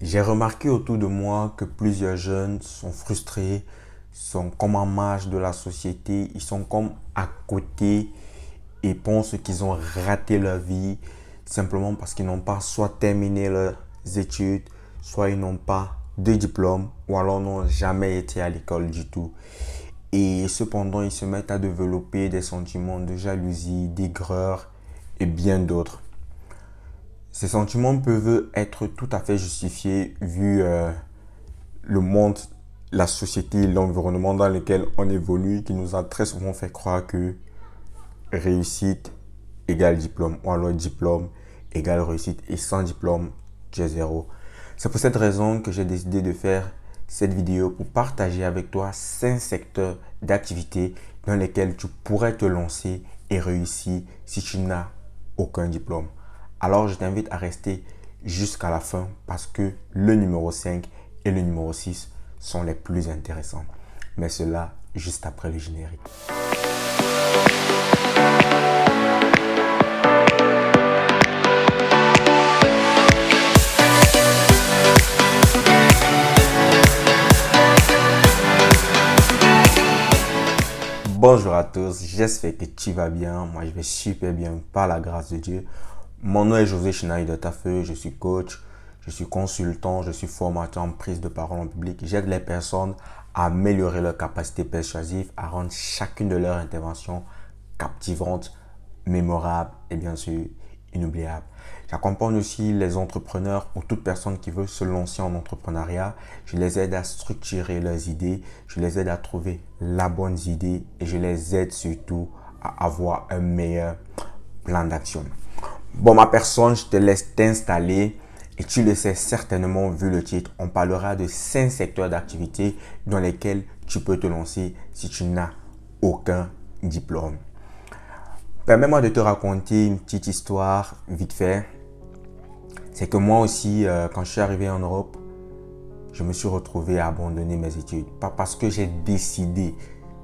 J'ai remarqué autour de moi que plusieurs jeunes sont frustrés, sont comme en marge de la société, ils sont comme à côté et pensent qu'ils ont raté leur vie simplement parce qu'ils n'ont pas soit terminé leurs études, soit ils n'ont pas de diplôme ou alors n'ont jamais été à l'école du tout. Et cependant, ils se mettent à développer des sentiments de jalousie, d'aigreur et bien d'autres. Ces sentiments peuvent être tout à fait justifiés vu le monde, la société, l'environnement dans lequel on évolue qui nous a très souvent fait croire que réussite égale diplôme ou alors diplôme égale réussite et sans diplôme, tu es zéro. C'est pour cette raison que j'ai décidé de faire cette vidéo pour partager avec toi 5 secteurs d'activité dans lesquels tu pourrais te lancer et réussir si tu n'as aucun diplôme. Alors je t'invite à rester jusqu'à la fin parce que le numéro 5 et le numéro 6 sont les plus intéressants. Mais cela juste après le générique. Bonjour à tous, j'espère que tu vas bien. Moi, je vais super bien par la grâce de Dieu. Mon nom est José Chinaï Tafeu, je suis coach, je suis consultant, je suis formateur en prise de parole en public. J'aide les personnes à améliorer leur capacité persuasive, à rendre chacune de leurs interventions captivantes, mémorables et bien sûr inoubliables. J'accompagne aussi les entrepreneurs ou toute personne qui veut se lancer en entrepreneuriat. Je les aide à structurer leurs idées, je les aide à trouver la bonne idée et je les aide surtout à avoir un meilleur plan d'action. Bon, ma personne, je te laisse t'installer et tu le sais certainement vu le titre. On parlera de 5 secteurs d'activité dans lesquels tu peux te lancer si tu n'as aucun diplôme. Permets-moi de te raconter une petite histoire vite fait. C'est que moi aussi, quand je suis arrivé en Europe, je me suis retrouvé à abandonner mes études. Pas parce que j'ai décidé,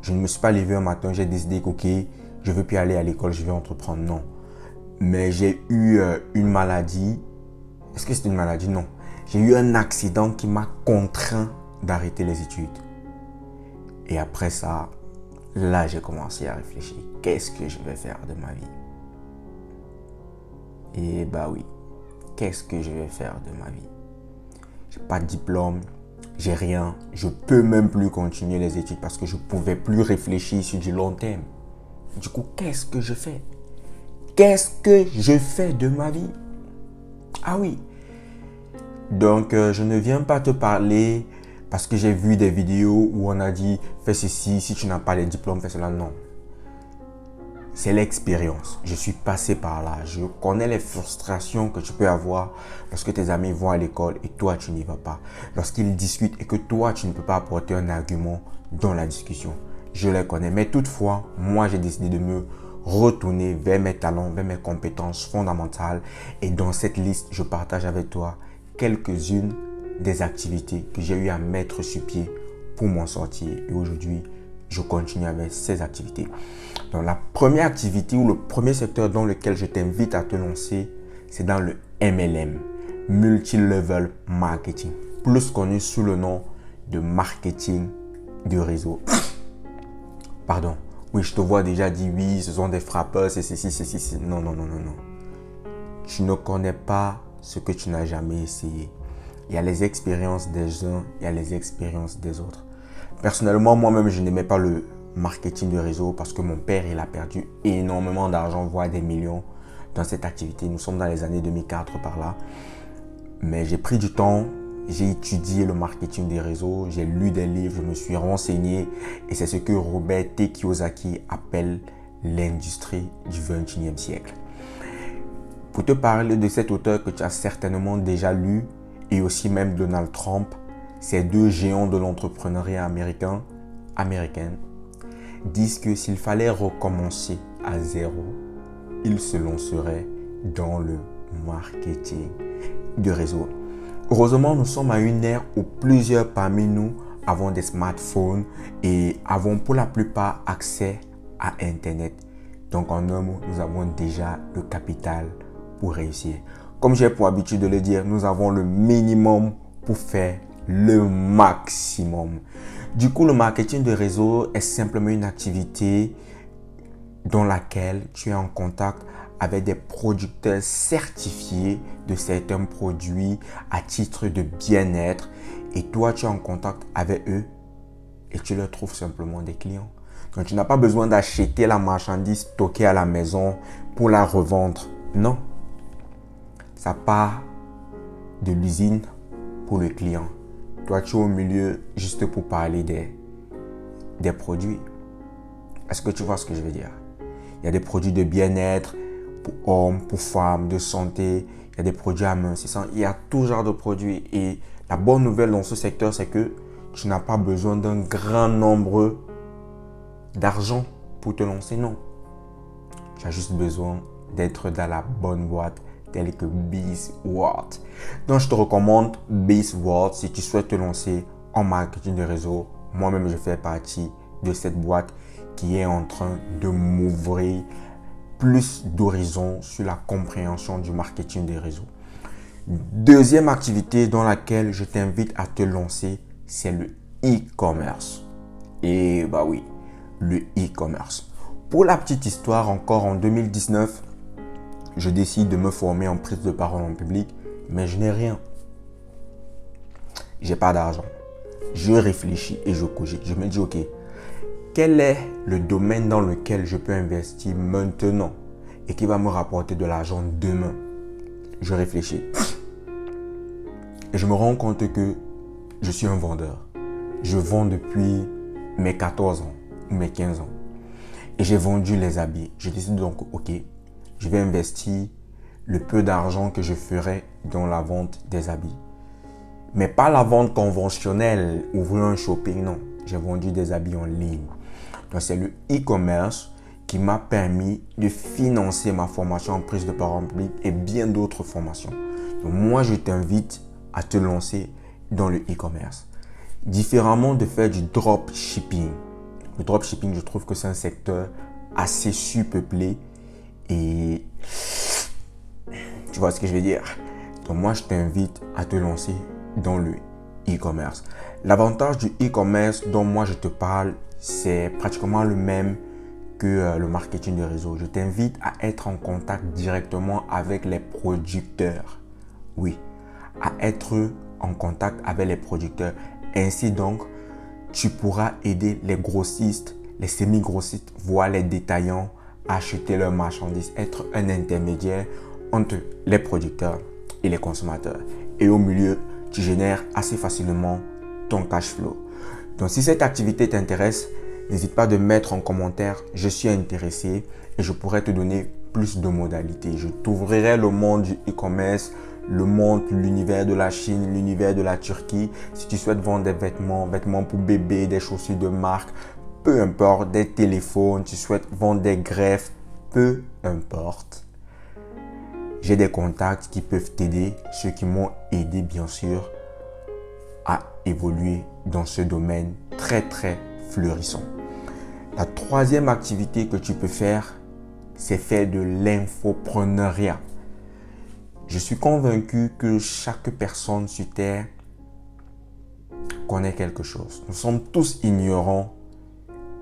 je ne me suis pas levé un matin, j'ai décidé qu'ok, je ne veux plus aller à l'école, je vais entreprendre. Non. Mais j'ai eu une maladie. Est-ce que c'est une maladie? Non. J'ai eu un accident qui m'a contraint d'arrêter les études. Et après ça, là, j'ai commencé à réfléchir. Qu'est-ce que je vais faire de ma vie? Et bah oui, qu'est-ce que je vais faire de ma vie? J'ai pas de diplôme, j'ai rien. Je peux même plus continuer les études parce que je pouvais plus réfléchir sur du long terme. Du coup, qu'est-ce que je fais? Qu'est-ce que je fais de ma vie? Ah oui. Donc, je ne viens pas te parler parce que j'ai vu des vidéos où on a dit fais ceci, si tu n'as pas les diplômes, fais cela. Non. C'est l'expérience. Je suis passé par là. Je connais les frustrations que tu peux avoir lorsque tes amis vont à l'école et toi, tu n'y vas pas. Lorsqu'ils discutent et que toi, tu ne peux pas apporter un argument dans la discussion. Je les connais. Mais toutefois, moi, j'ai décidé de me retourner vers mes talents, vers mes compétences fondamentales. Et dans cette liste, je partage avec toi quelques-unes des activités que j'ai eu à mettre sur pied pour m'en sortir. Et aujourd'hui, je continue avec ces activités. Donc, la première activité ou le premier secteur dans lequel je t'invite à te lancer, c'est dans le MLM, Multi-Level Marketing, plus connu sous le nom de marketing de réseau. Pardon. Oui, je te vois déjà dire oui, ce sont des frappeurs, c'est ceci, c'est ceci. Non, non, non, non, non. Tu ne connais pas ce que tu n'as jamais essayé. Il y a les expériences des uns, il y a les expériences des autres. Personnellement, moi-même, je n'aimais pas le marketing de réseau parce que mon père, il a perdu énormément d'argent, voire des millions dans cette activité. Nous sommes dans les années 2004 par là. Mais j'ai pris du temps, j'ai étudié le marketing des réseaux, j'ai lu des livres, je me suis renseigné et c'est ce que Robert T. Kiyosaki appelle l'industrie du 21e siècle. Pour te parler de cet auteur que tu as certainement déjà lu et aussi même Donald Trump, ces deux géants de l'entrepreneuriat américain, disent que s'il fallait recommencer à zéro, ils se lanceraient dans le marketing de réseau. Heureusement, nous sommes à une ère où plusieurs parmi nous avons des smartphones et avons pour la plupart accès à Internet. Donc en un mot, nous avons déjà le capital pour réussir. Comme j'ai pour habitude de le dire, nous avons le minimum pour faire le maximum. Du coup, le marketing de réseau est simplement une activité dans laquelle tu es en contact avec des producteurs certifiés de certains produits à titre de bien-être et toi, tu es en contact avec eux et tu leur trouves simplement des clients. Donc, tu n'as pas besoin d'acheter la marchandise stockée à la maison pour la revendre. Non. Ça part de l'usine pour le client. Toi, tu es au milieu juste pour parler des produits. Est-ce que tu vois ce que je veux dire? Il y a des produits de bien-être pour hommes, pour femmes, de santé. Il y a des produits amincissants. Il y a tout genre de produits. Et la bonne nouvelle dans ce secteur, c'est que tu n'as pas besoin d'un grand nombre d'argent pour te lancer. Non. Tu as juste besoin d'être dans la bonne boîte telle que BizWorld. Donc, je te recommande BizWorld si tu souhaites te lancer en marketing de réseau. Moi-même, je fais partie de cette boîte qui est en train de m'ouvrir plus d'horizons sur la compréhension du marketing des réseaux. Deuxième activité dans laquelle je t'invite à te lancer, c'est le e-commerce. Et bah oui, le e-commerce. Pour la petite histoire, encore en 2019, je décide de me former en prise de parole en public, mais je n'ai rien. J'ai pas d'argent. Je réfléchis et je cogite. Je me dis, ok, quel est le domaine dans lequel je peux investir maintenant et qui va me rapporter de l'argent demain? Je réfléchis. Et je me rends compte que je suis un vendeur. Je vends depuis mes 14 ans ou mes 15 ans. Et j'ai vendu les habits. Je décide donc, ok, je vais investir le peu d'argent que je ferai dans la vente des habits. Mais pas la vente conventionnelle, ouvrir un shopping, non. J'ai vendu des habits en ligne. Donc, c'est le e-commerce qui m'a permis de financer ma formation en prise de parole publique et bien d'autres formations. Donc, moi, je t'invite à te lancer dans le e-commerce. Différemment de faire du dropshipping. Le dropshipping, je trouve que c'est un secteur assez surpeuplé et tu vois ce que je veux dire. Donc, moi, je t'invite à te lancer dans le e-commerce. L'avantage du e-commerce dont moi je te parle, c'est pratiquement le même que le marketing de réseau. Je t'invite à être en contact directement avec les producteurs. Oui, à être en contact avec les producteurs. Ainsi donc, tu pourras aider les grossistes, les semi-grossistes, voire les détaillants à acheter leurs marchandises, être un intermédiaire entre les producteurs et les consommateurs. Et au milieu, tu génères assez facilement ton cash flow. Donc, si cette activité t'intéresse, n'hésite pas de mettre en commentaire « Je suis intéressé » et je pourrais te donner plus de modalités. Je t'ouvrirai le monde du e-commerce, le monde, l'univers de la Chine, l'univers de la Turquie. Si tu souhaites vendre des vêtements, vêtements pour bébé, des chaussures de marque, peu importe, des téléphones, tu souhaites vendre des greffes, peu importe. J'ai des contacts qui peuvent t'aider, ceux qui m'ont aidé bien sûr à évoluer dans ce domaine très fleurissant. La troisième activité que tu peux faire, c'est faire de l'infopreneuriat. Je suis convaincu que chaque personne sur Terre connaît quelque chose. Nous sommes tous ignorants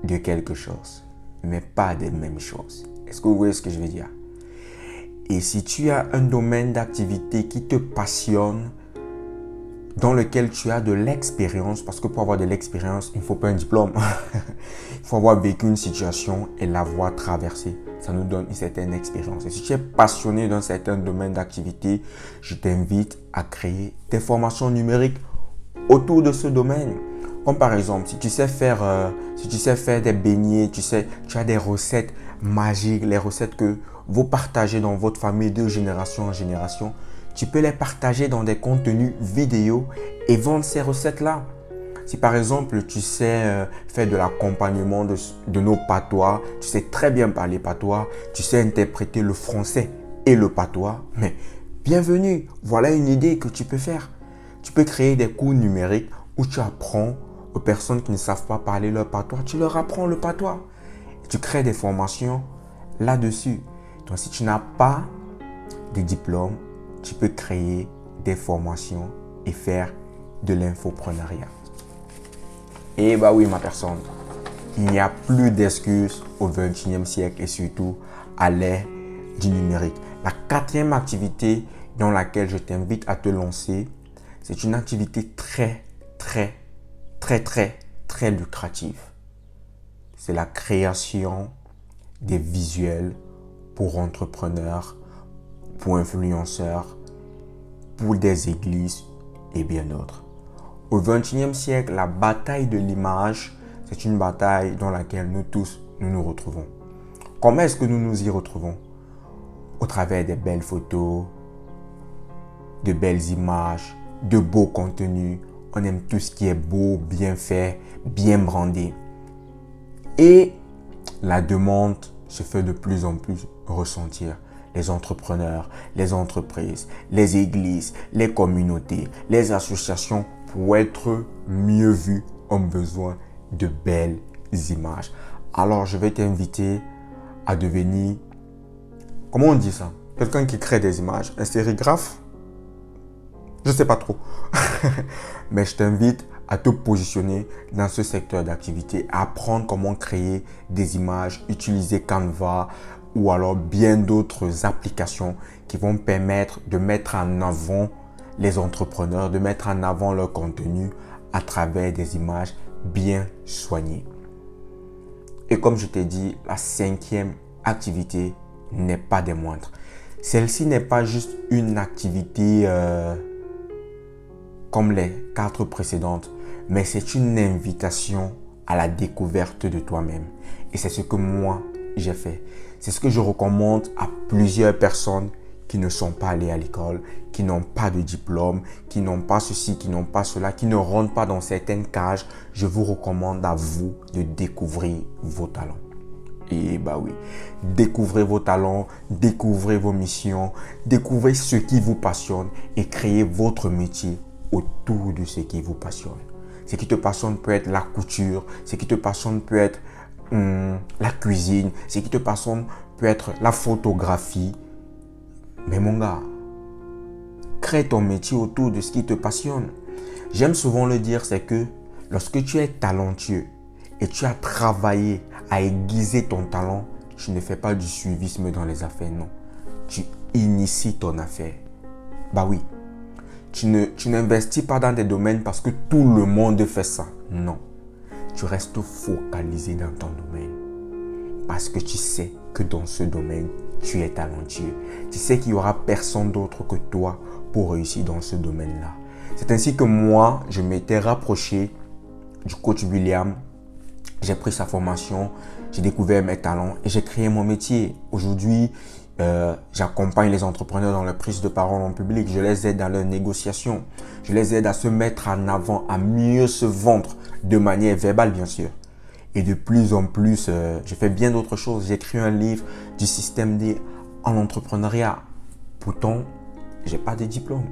de quelque chose, mais pas des mêmes choses. Est-ce que vous voyez ce que je veux dire? Et si tu as un domaine d'activité qui te passionne, dans lequel tu as de l'expérience, parce que pour avoir de l'expérience, il ne faut pas un diplôme. Il faut avoir vécu une situation et l'avoir traversée. Ça nous donne une certaine expérience. Et si tu es passionné d'un certain domaine d'activité, je t'invite à créer des formations numériques autour de ce domaine. Comme par exemple, si tu sais faire des beignets, tu as des recettes magiques, les recettes que vous partagez dans votre famille de génération en génération, tu peux les partager dans des contenus vidéo et vendre ces recettes-là. Si par exemple, tu sais faire de l'accompagnement de nos patois, tu sais très bien parler patois, tu sais interpréter le français et le patois, mais bienvenue, voilà une idée que tu peux faire. Tu peux créer des cours numériques où tu apprends aux personnes qui ne savent pas parler leur patois, tu leur apprends le patois. Tu crées des formations là-dessus. Donc, si tu n'as pas de diplôme, tu peux créer des formations et faire de l'infopreneuriat. Et bah oui, ma personne, il n'y a plus d'excuses au XXIe siècle et surtout à l'ère du numérique. La quatrième activité dans laquelle je t'invite à te lancer, c'est une activité très lucrative. C'est la création des visuels pour entrepreneurs, pour influenceurs, pour des églises et bien d'autres. Au XXIe siècle, la bataille de l'image, c'est une bataille dans laquelle nous tous nous retrouvons. Comment est-ce que nous nous y retrouvons? Au travers des belles photos, de belles images, de beaux contenus. On aime tout ce qui est beau, bien fait, bien brandé. Et la demande se fait de plus en plus ressentir. Les entrepreneurs, les entreprises, les églises, les communautés, les associations, pour être mieux vus, ont besoin de belles images. Alors, je vais t'inviter à devenir, comment on dit ça? Quelqu'un qui crée des images, un sérigraphe? Je ne sais pas trop. Mais je t'invite à te positionner dans ce secteur d'activité, à apprendre comment créer des images, utiliser Canva ou alors bien d'autres applications qui vont permettre de mettre en avant les entrepreneurs, de mettre en avant leur contenu à travers des images bien soignées. Et comme je t'ai dit, la cinquième activité n'est pas des moindres. Celle-ci n'est pas juste une activité comme les 4 précédentes, mais c'est une invitation à la découverte de toi-même. Et c'est ce que moi, j'ai fait. C'est ce que je recommande à plusieurs personnes qui ne sont pas allées à l'école, qui n'ont pas de diplôme, qui n'ont pas ceci, qui n'ont pas cela, qui ne rentrent pas dans certaines cages. Je vous recommande à vous de découvrir vos talents. Et bah oui, découvrez vos talents, découvrez vos missions, découvrez ce qui vous passionne et créez votre métier autour de ce qui vous passionne. Ce qui te passionne peut être la couture, ce qui te passionne peut être la cuisine, ce qui te passionne peut être la photographie. Mais mon gars, crée ton métier autour de ce qui te passionne. J'aime souvent le dire, c'est que lorsque tu es talentueux et tu as travaillé à aiguiser ton talent, tu ne fais pas du suivisme dans les affaires, non. Tu inities ton affaire. Bah oui. Tu n'investis pas dans des domaines parce que tout le monde fait ça. Non. Tu restes focalisé dans ton domaine. Parce que tu sais que dans ce domaine, tu es talentueux. Tu sais qu'il n'y aura personne d'autre que toi pour réussir dans ce domaine-là. C'est ainsi que moi, je m'étais rapproché du coach William. J'ai pris sa formation, j'ai découvert mes talents et j'ai créé mon métier. Aujourd'hui, j'accompagne les entrepreneurs dans leur prise de parole en public. Je les aide dans leurs négociations. Je les aide à se mettre en avant, à mieux se vendre de manière verbale, bien sûr. Et de plus en plus, je fais bien d'autres choses. J'ai écrit un livre du système D en entrepreneuriat. Pourtant, j'ai pas de diplôme.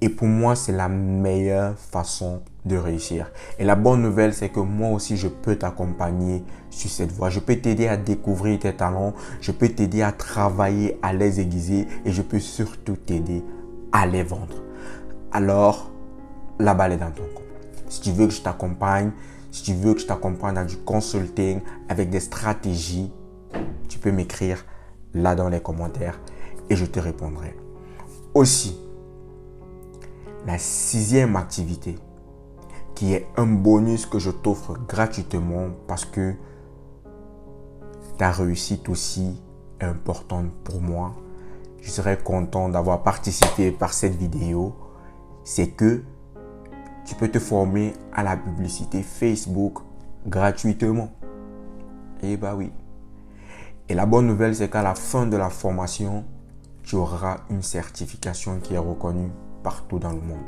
Et pour moi, c'est la meilleure façon de réussir. Et la bonne nouvelle, c'est que moi aussi, je peux t'accompagner sur cette voie. Je peux t'aider à découvrir tes talents. Je peux t'aider à travailler, à les aiguiser. Et je peux surtout t'aider à les vendre. Alors, la balle est dans ton camp. Si tu veux que je t'accompagne, si tu veux que je t'accompagne dans du consulting avec des stratégies, tu peux m'écrire là dans les commentaires et je te répondrai. Aussi, la 6e activité, qui est un bonus que je t'offre gratuitement parce que ta réussite aussi est importante pour moi. Je serais content d'avoir participé par cette vidéo. C'est que tu peux te former à la publicité Facebook gratuitement. Et bah oui. Et la bonne nouvelle, c'est qu'à la fin de la formation, tu auras une certification qui est reconnue partout dans le monde.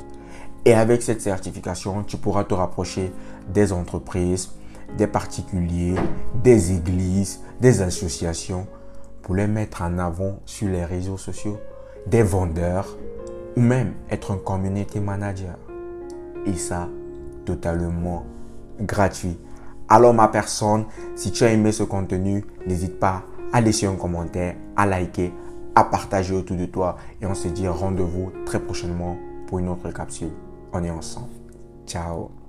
Et avec cette certification, tu pourras te rapprocher des entreprises, des particuliers, des églises, des associations pour les mettre en avant sur les réseaux sociaux, des vendeurs ou même être un community manager. Et ça, totalement gratuit. Alors ma personne, si tu as aimé ce contenu, n'hésite pas à laisser un commentaire, à liker, à partager autour de toi. Et on se dit rendez-vous très prochainement pour une autre capsule. On est ensemble. Ciao.